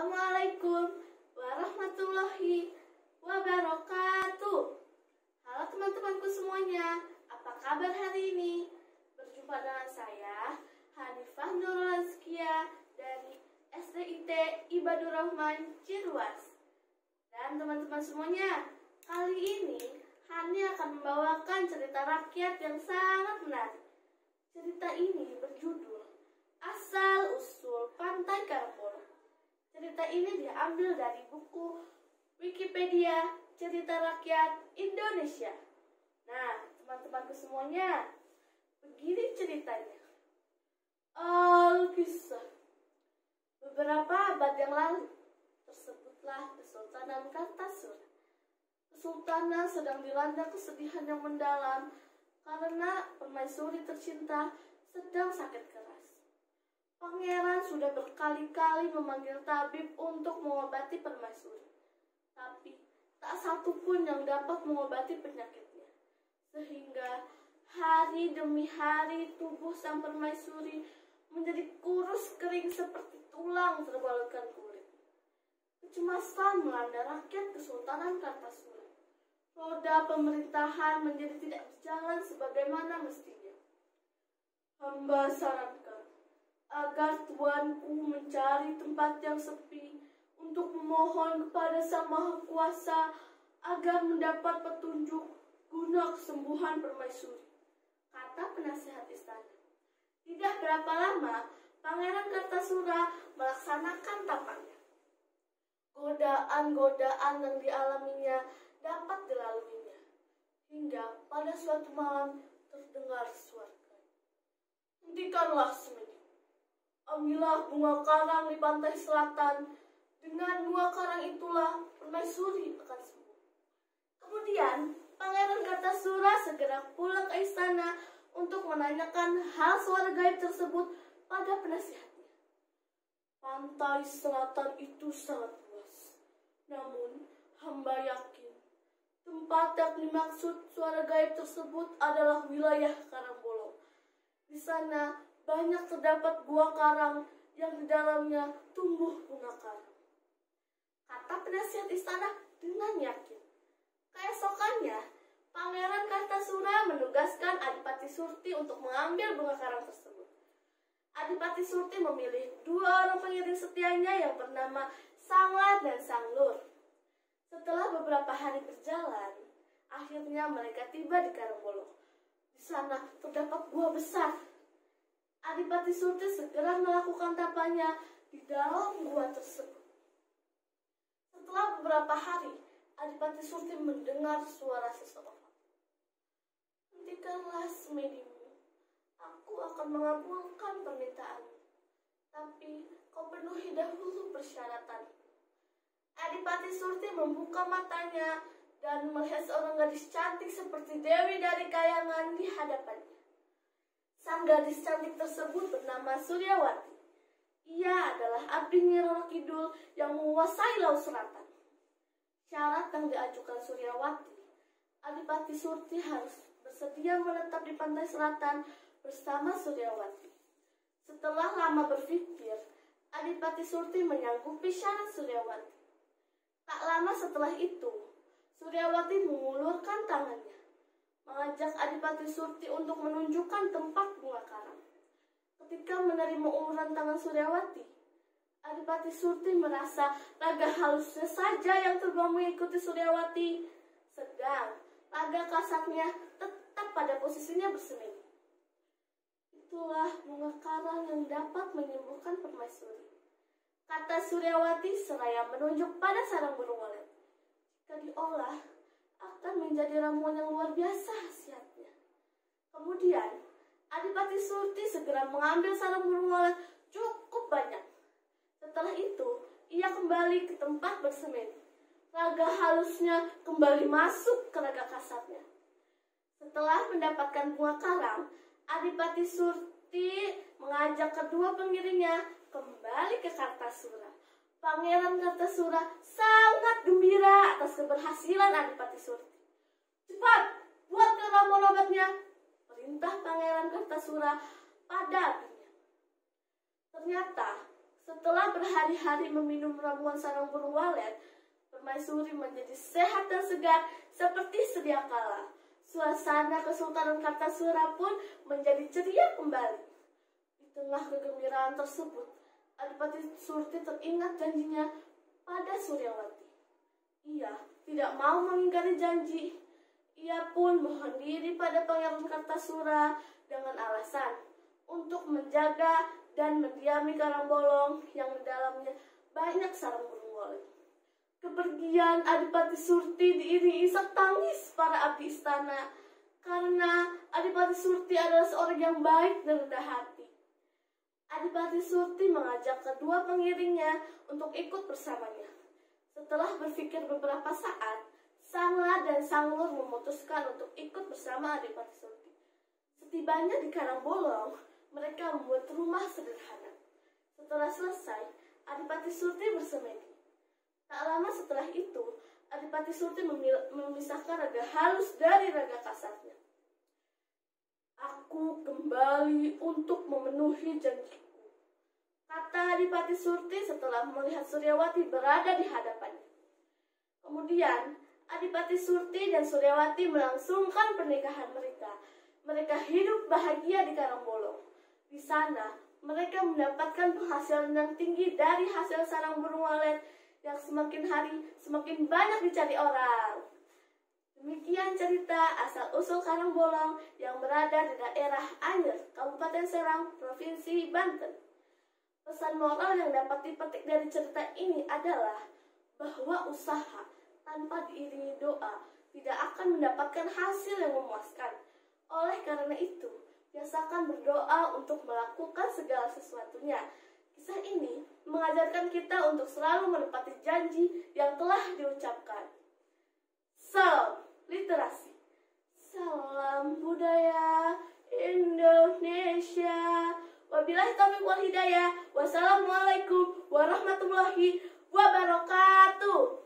Assalamualaikum warahmatullahi wabarakatuh. Halo teman-temanku semuanya, apa kabar hari ini? Berjumpa dengan saya, Hanifah Nurul Azkia dari SDIT Ibadur Rahman Ciruas. Dan teman-teman semuanya, kali ini Hani akan membawakan cerita rakyat yang sangat menarik. Cerita ini berjudul Asal Usul Pantai Karangbolong. Cerita ini diambil dari buku Wikipedia Cerita Rakyat Indonesia. Nah, teman-temanku semuanya, begini ceritanya. Alkisah. Beberapa abad yang lalu, tersebutlah Kesultanan Kartasura. Kesultanan sedang dilanda kesedihan yang mendalam karena permaisuri tercinta sedang sakit keras. Pangeran sudah berkali-kali memanggil tabib untuk mengobati permaisuri, tapi tak satu pun yang dapat mengobati penyakitnya. Sehingga hari demi hari tubuh sang permaisuri menjadi kurus kering seperti tulang terbalutkan kulit. Kecemasan melanda rakyat Kesultanan Kartasura. Roda pemerintahan menjadi tidak berjalan sebagaimana mestinya. Hamba sarankan agar tuanku mencari tempat yang sepi untuk memohon kepada Sang Maha Kuasa agar mendapat petunjuk guna kesembuhan permaisuri, kata penasihat istana. Tidak berapa lama, Pangeran Kartasura melaksanakan tampaknya. Godaan-godaan yang dialaminya dapat dilaluinya, hingga pada suatu malam terdengar suara, "Hentikanlah semedi. Ambillah bunga karang di pantai selatan. Dengan bunga karang itulah permaisuri akan sembuh." Kemudian Pangeran Kartasura segera pulang ke istana untuk menanyakan hal suara gaib tersebut pada penasihatnya. Pantai selatan itu sangat luas. Namun hamba yakin tempat yang dimaksud suara gaib tersebut adalah wilayah Karangbolong. Di sana banyak terdapat gua karang yang di dalamnya tumbuh bunga karang, kata penasihat istana dengan yakin. Keesokannya, Pangeran Kartasura menugaskan Adipati Surti untuk mengambil bunga karang tersebut. Adipati Surti memilih 2 orang pengiring setianya yang bernama Sanglar dan Sanglur. Setelah beberapa hari berjalan, akhirnya mereka tiba di Karangbolong. Di sana terdapat gua besar. Adipati Surti segera melakukan tapanya di dalam gua tersebut. Setelah beberapa hari, Adipati Surti mendengar suara seseorang. "Hentikanlah semedimu. Aku akan mengabulkan permintaanmu. Tapi kau penuhi dahulu persyaratan." Adipati Surti membuka matanya dan melihat seorang gadis cantik seperti Dewi dari Kayangan di hadapannya. Sang gadis cantik tersebut bernama Suryawati. Ia adalah abdi Nyi Roro Kidul yang menguasai Laut Selatan. Syarat yang diajukan Suryawati, Adipati Surti harus bersedia menetap di pantai selatan bersama Suryawati. Setelah lama berpikir, Adipati Surti menyanggupi syarat Suryawati. Tak lama setelah itu, Suryawati mengulurkan tangannya, mengajak Adipati Surti untuk menunjukkan tempat bunga karang. Ketika menerima uluran tangan Suryawati, Adipati Surti merasa raga halusnya saja yang terbang mengikuti Suryawati, sedang raga kasarnya tetap pada posisinya bersemedi. "Itulah bunga karang yang dapat menyembuhkan permaisuri," kata Suryawati seraya menunjuk pada sarang burung walet. "Jika diolah, akan menjadi ramuan yang luar biasa khasiatnya." Kemudian Adipati Surti segera mengambil sarang burung walet cukup banyak. Setelah itu, ia kembali ke tempat bersemedi. Raga halusnya kembali masuk ke raga kasarnya. Setelah mendapatkan bunga karang, Adipati Surti mengajak kedua pengiringnya kembali ke Kartasura. Pangeran Kartasura sangat gembira atas keberhasilan Adipati Surti. "Cepat, buatkan ramuan obatnya," perintah Pangeran Kartasura pada abinya. Ternyata Setelah berhari-hari meminum ramuan sarang burung walet, permaisuri menjadi sehat dan segar seperti sedia kala. Suasana Kesultanan Kartasura pun menjadi ceria kembali. Di tengah kegembiraan tersebut, Adipati Surti teringat janjinya pada Suryawati. Ia tidak mau mengingkari janji. Ia pun mohon diri pada Pangeran Kartasura dengan alasan untuk menjaga dan mendiami karang bolong yang di dalamnya banyak sarang burung walet. Kepergian Adipati Surti diiringi isak tangis para abdi istana karena Adipati Surti adalah seorang yang baik dan rendah hati. Adipati Surti mengajak kedua pengiringnya untuk ikut bersamanya. Setelah berpikir beberapa saat, Sangla dan Sanglur memutuskan untuk ikut bersama Adipati Surti. Setibanya di karang bolong, mereka membuat rumah sederhana. Setelah selesai, Adipati Surti bersemedi. Tak lama setelah itu, Adipati Surti memisahkan raga halus dari raga kasarnya. Aku kembali untuk memenuhi janjiku, kata Adipati Surti setelah melihat Suryawati berada di hadapannya. Kemudian, Adipati Surti dan Suryawati melangsungkan pernikahan mereka. Mereka hidup bahagia di karang bolong. Di sana, mereka mendapatkan penghasilan yang tinggi dari hasil sarang burung walet yang semakin hari semakin banyak dicari orang. Demikian cerita asal-usul karang bolong yang berada di daerah Anyer, Kabupaten Serang, Provinsi Banten. Pesan moral yang dapat dipetik dari cerita ini adalah bahwa usaha tanpa diiringi doa tidak akan mendapatkan hasil yang memuaskan. Oleh karena itu, biasakan berdoa untuk melakukan segala sesuatunya. Kisah ini mengajarkan kita untuk selalu menepati janji yang telah diucapkan. Salam literasi. Salam budaya Indonesia. Wabillahi taufiq wal hidayah. Wassalamualaikum warahmatullahi wabarakatuh.